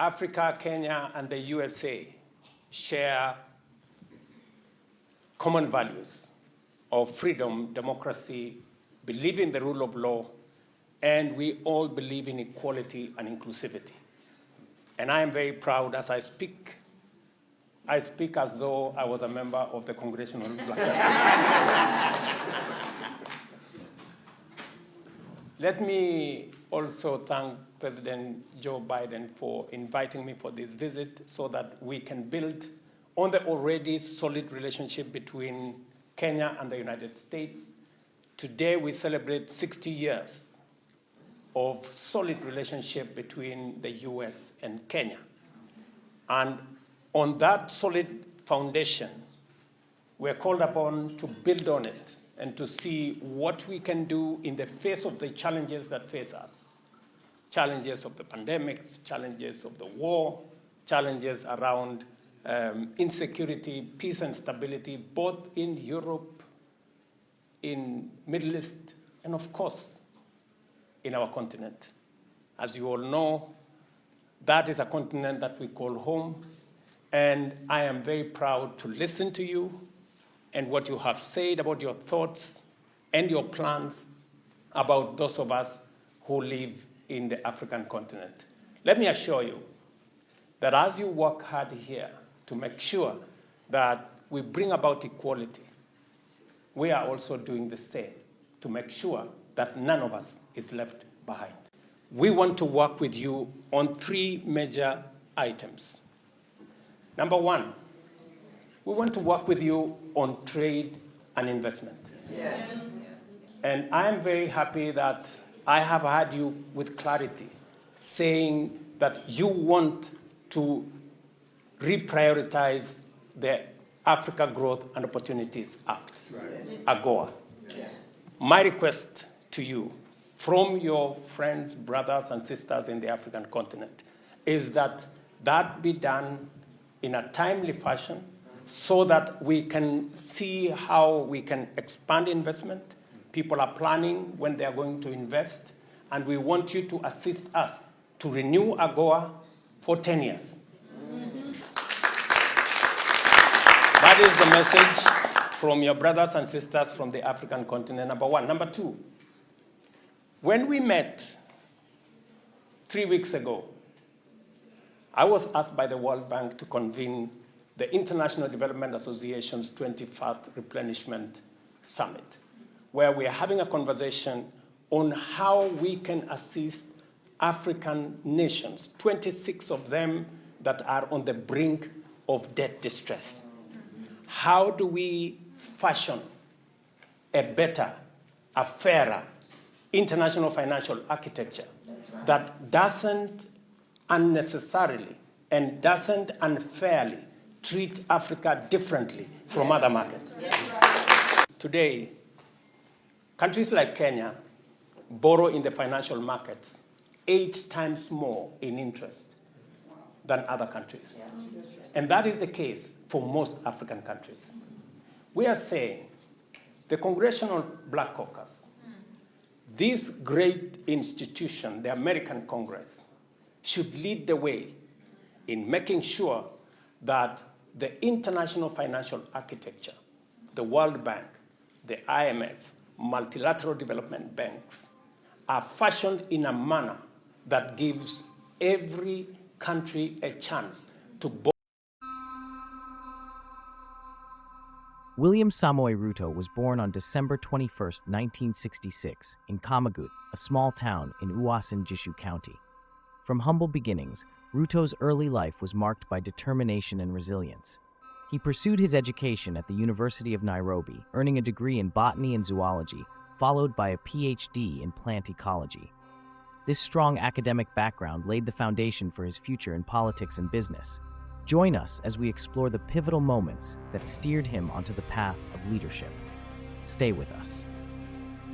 Africa, Kenya, and the USA share common values of freedom, democracy, believe in the rule of law, and we all believe in equality and inclusivity. And I am very proud as I speak as though I was a member of the Congressional Black Caucus. Let me also thank President Joe Biden for inviting me for this visit so that we can build on the already solid relationship between Kenya and the United States. Today we celebrate 60 years of solid relationship between the US and Kenya. And on that solid foundation, we're called upon to build on it and to see what we can do in the face of the challenges that face us. Challenges of the pandemic, challenges of the war, challenges around insecurity, peace and stability, both in Europe, in Middle East, and of course, in our continent. As you all know, that is a continent that we call home, and I am very proud to listen to you and what you have said about your thoughts and your plans about those of us who live in the African continent. Let me assure you that as you work hard here to make sure that we bring about equality, we are also doing the same to make sure that none of us is left behind. We want to work with you on 3 major items. Number 1, we want to work with you on trade and investment. Yes. And I am very happy that I have heard you with clarity saying that you want to reprioritize the Africa Growth and Opportunities Act, right. AGOA. Yes. My request to you from your friends, brothers, and sisters in the African continent is that that be done in a timely fashion so that we can see how we can expand investment. People are planning when they are going to invest, and we want you to assist us to renew AGOA for 10 years. That is the message from your brothers and sisters from the African continent, number 1. Number 2, when we met 3 weeks ago, I was asked by the World Bank to convene the International Development Association's 21st Replenishment Summit, where we are having a conversation on how we can assist African nations, 26 of them that are on the brink of debt distress. How do we fashion a better, a fairer international financial architecture that doesn't unnecessarily and doesn't unfairly treat Africa differently from other markets? Today, countries like Kenya borrow in the financial markets 8 times more in interest than other countries. And that is the case for most African countries. We are saying the Congressional Black Caucus, this great institution, the American Congress, should lead the way in making sure that the international financial architecture, the World Bank, the IMF, multilateral development banks, are fashioned in a manner that gives every country a chance to borrow. William Samoei Ruto was born on December 21, 1966, in Kamagut, a small town in Uasin, Gishu County. From humble beginnings, Ruto's early life was marked by determination and resilience. He pursued his education at the University of Nairobi, earning a degree in Botany and Zoology, followed by a PhD in plant ecology. This strong academic background laid the foundation for his future in politics and business. Join us as we explore the pivotal moments that steered him onto the path of leadership. Stay with us.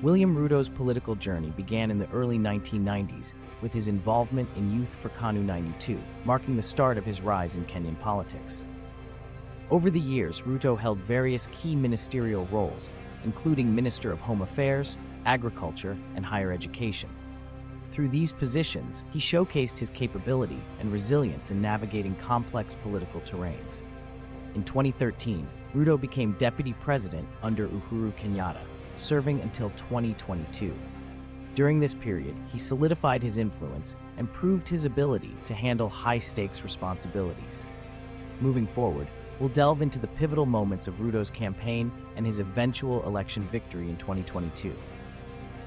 William Ruto's political journey began in the early 1990s with his involvement in Youth for Kanu 92, marking the start of his rise in Kenyan politics. Over the years, Ruto held various key ministerial roles, including Minister of Home Affairs, Agriculture, and Higher Education. Through these positions, he showcased his capability and resilience in navigating complex political terrains. In 2013, Ruto became deputy president under Uhuru Kenyatta, serving until 2022. During this period, he solidified his influence and proved his ability to handle high-stakes responsibilities. Moving forward, we'll delve into the pivotal moments of Ruto's campaign and his eventual election victory in 2022.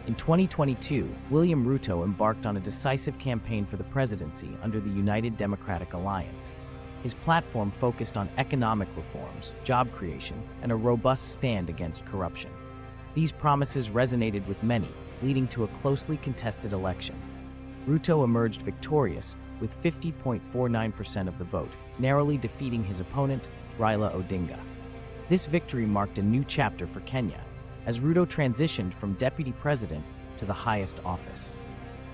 In 2022, William Ruto embarked on a decisive campaign for the presidency under the United Democratic Alliance. His platform focused on economic reforms, job creation, and a robust stand against corruption. These promises resonated with many, leading to a closely contested election. Ruto emerged victorious with 50.49% of the vote, narrowly defeating his opponent, Raila Odinga. This victory marked a new chapter for Kenya, as Ruto transitioned from deputy president to the highest office.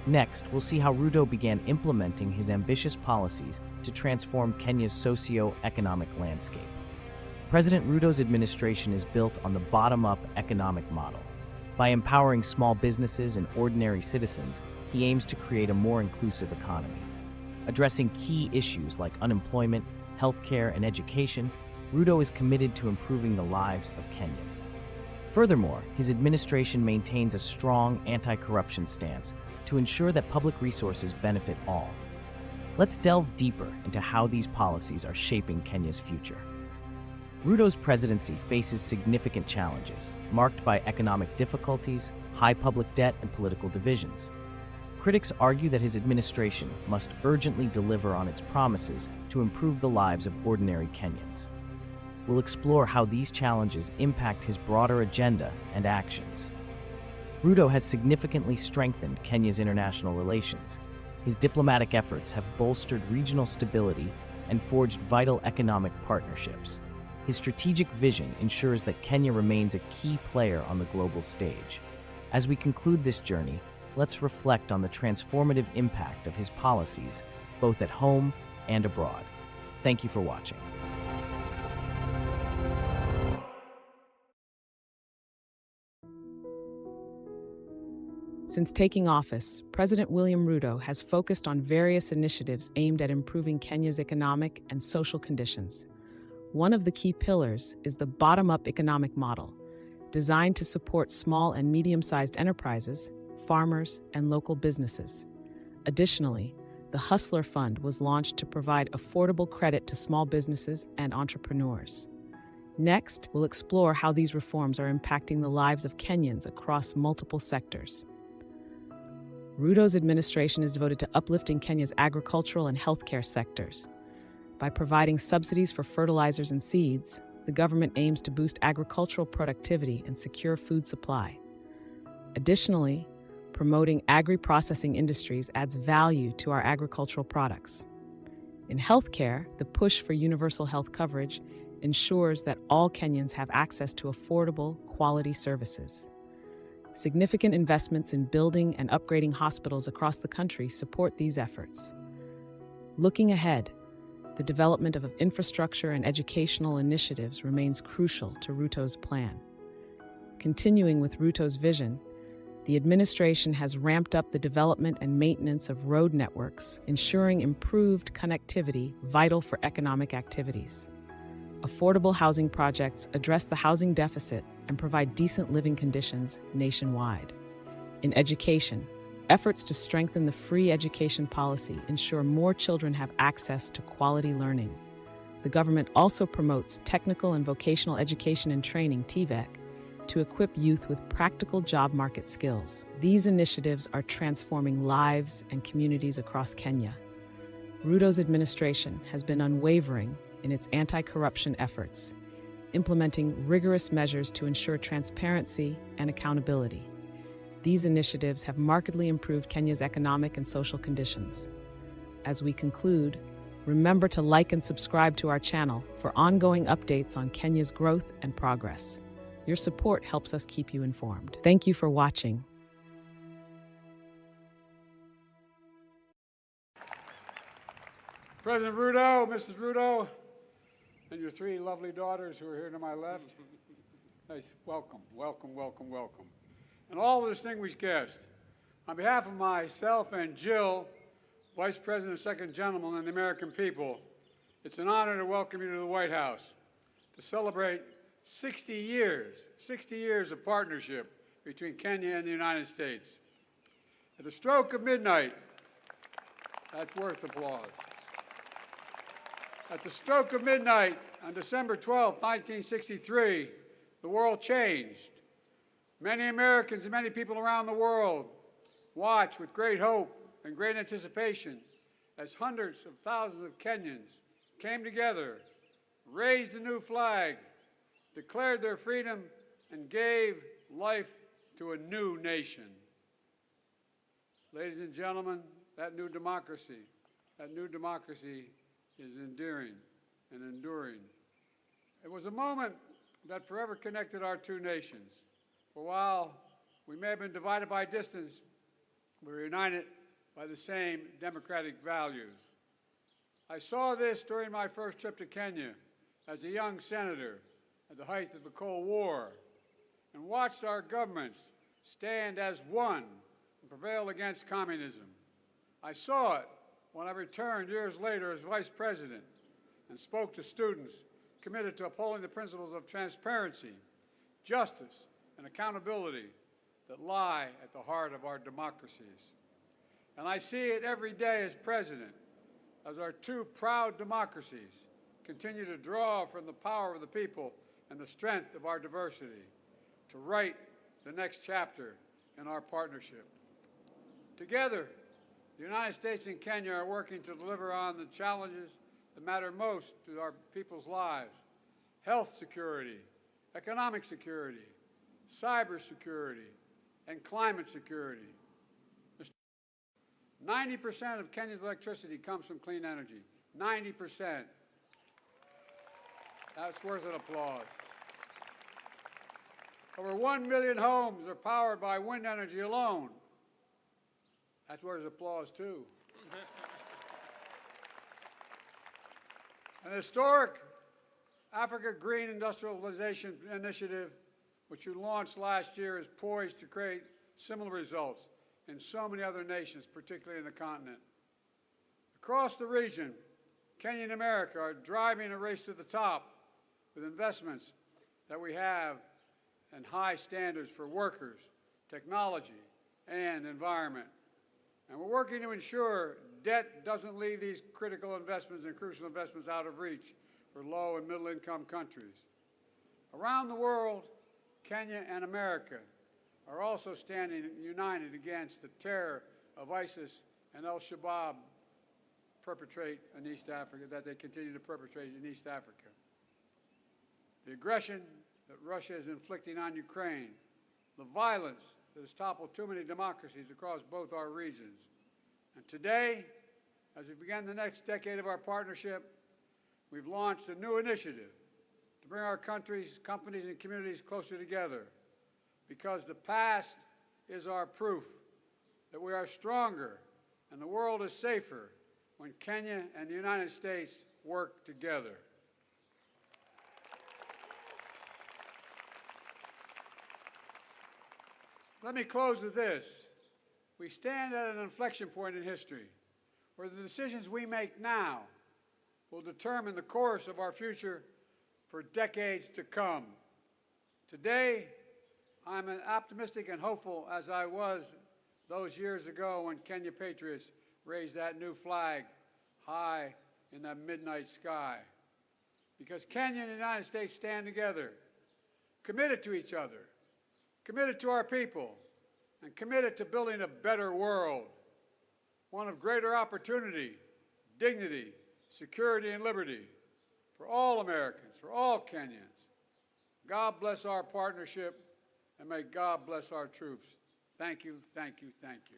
Next, we'll see how Ruto began implementing his ambitious policies to transform Kenya's socio-economic landscape. President Ruto's administration is built on the bottom-up economic model. By empowering small businesses and ordinary citizens, he aims to create a more inclusive economy. Addressing key issues like unemployment, healthcare, and education, Ruto is committed to improving the lives of Kenyans. Furthermore, his administration maintains a strong anti-corruption stance to ensure that public resources benefit all. Let's delve deeper into how these policies are shaping Kenya's future. Ruto's presidency faces significant challenges, marked by economic difficulties, high public debt, and political divisions. Critics argue that his administration must urgently deliver on its promises to improve the lives of ordinary Kenyans. We'll explore how these challenges impact his broader agenda and actions. Ruto has significantly strengthened Kenya's international relations. His diplomatic efforts have bolstered regional stability and forged vital economic partnerships. His strategic vision ensures that Kenya remains a key player on the global stage. As we conclude this journey, let's reflect on the transformative impact of his policies, both at home and abroad. Thank you for watching. Since taking office, President William Ruto has focused on various initiatives aimed at improving Kenya's economic and social conditions. One of the key pillars is the bottom-up economic model, designed to support small and medium-sized enterprises, farmers, and local businesses. Additionally, the Hustler Fund was launched to provide affordable credit to small businesses and entrepreneurs. Next, we'll explore how these reforms are impacting the lives of Kenyans across multiple sectors. Ruto's administration is devoted to uplifting Kenya's agricultural and healthcare sectors. By providing subsidies for fertilizers and seeds, the government aims to boost agricultural productivity and secure food supply. Additionally, promoting agri-processing industries adds value to our agricultural products. In healthcare, the push for universal health coverage ensures that all Kenyans have access to affordable, quality services. Significant investments in building and upgrading hospitals across the country support these efforts. Looking ahead, the development of infrastructure and educational initiatives remains crucial to Ruto's plan. Continuing with Ruto's vision, the administration has ramped up the development and maintenance of road networks, ensuring improved connectivity vital for economic activities. Affordable housing projects address the housing deficit and provide decent living conditions nationwide. In education, efforts to strengthen the free education policy ensure more children have access to quality learning. The government also promotes technical and vocational education and training (TVEC) to equip youth with practical job market skills. These initiatives are transforming lives and communities across Kenya. Ruto's administration has been unwavering in its anti-corruption efforts, implementing rigorous measures to ensure transparency and accountability. These initiatives have markedly improved Kenya's economic and social conditions. As we conclude, remember to like and subscribe to our channel for ongoing updates on Kenya's growth and progress. Your support helps us keep you informed. Thank you for watching. President Ruto, Mrs. Ruto, and your three lovely daughters who are here to my left. Nice. Welcome, welcome, welcome, welcome. And all distinguished guests, On behalf of myself and Jill, Vice President and Second Gentleman, and the American people, it's an honor to welcome you to the White House to celebrate 60 years of partnership between Kenya and the United States. At the stroke of midnight, that's worth applause. At the stroke of midnight on December 12, 1963, the world changed. Many Americans and many people around the world watched with great hope and great anticipation as hundreds of thousands of Kenyans came together, raised a new flag, declared their freedom, and gave life to a new nation. Ladies and gentlemen, that new democracy is endearing and enduring. It was a moment that forever connected our two nations. For while we may have been divided by distance, we were united by the same democratic values. I saw this during my first trip to Kenya as a young senator at the height of the Cold War, and watched our governments stand as one and prevail against communism. I saw it when I returned years later as Vice President and spoke to students committed to upholding the principles of transparency, justice, and accountability that lie at the heart of our democracies. And I see it every day as President, as our two proud democracies continue to draw from the power of the people and the strength of our diversity to write the next chapter in our partnership. Together, the United States and Kenya are working to deliver on the challenges that matter most to our people's lives: health security, economic security, cyber security, and climate security. 90% of Kenya's electricity comes from clean energy. 90%. That's worth an applause. Over 1 million homes are powered by wind energy alone. That's worth applause, too. An historic Africa Green Industrialization Initiative, which you launched last year, is poised to create similar results in so many other nations, particularly in the continent. Across the region, Kenya and America are driving a race to the top with investments that we have and high standards for workers, technology, and environment. And we're working to ensure debt doesn't leave these critical investments and crucial investments out of reach for low and middle income countries. Around the world, Kenya and America are also standing united against the terror of ISIS and al-Shabaab perpetrate in East Africa, that they continue to perpetrate in East Africa. The aggression that Russia is inflicting on Ukraine, the violence that has toppled too many democracies across both our regions. And today, as we begin the next decade of our partnership, we've launched a new initiative to bring our countries, companies, and communities closer together, because the past is our proof that we are stronger and the world is safer when Kenya and the United States work together. Let me close with this. We stand at an inflection point in history where the decisions we make now will determine the course of our future for decades to come. Today, I'm as optimistic and hopeful as I was those years ago when Kenya patriots raised that new flag high in that midnight sky. Because Kenya and the United States stand together, committed to each other, committed to our people, and committed to building a better world, one of greater opportunity, dignity, security, and liberty for all Americans, for all Kenyans. God bless our partnership, and may God bless our troops. Thank you, thank you, thank you.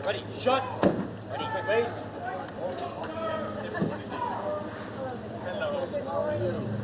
Ready, shot. Ready, face. Hello.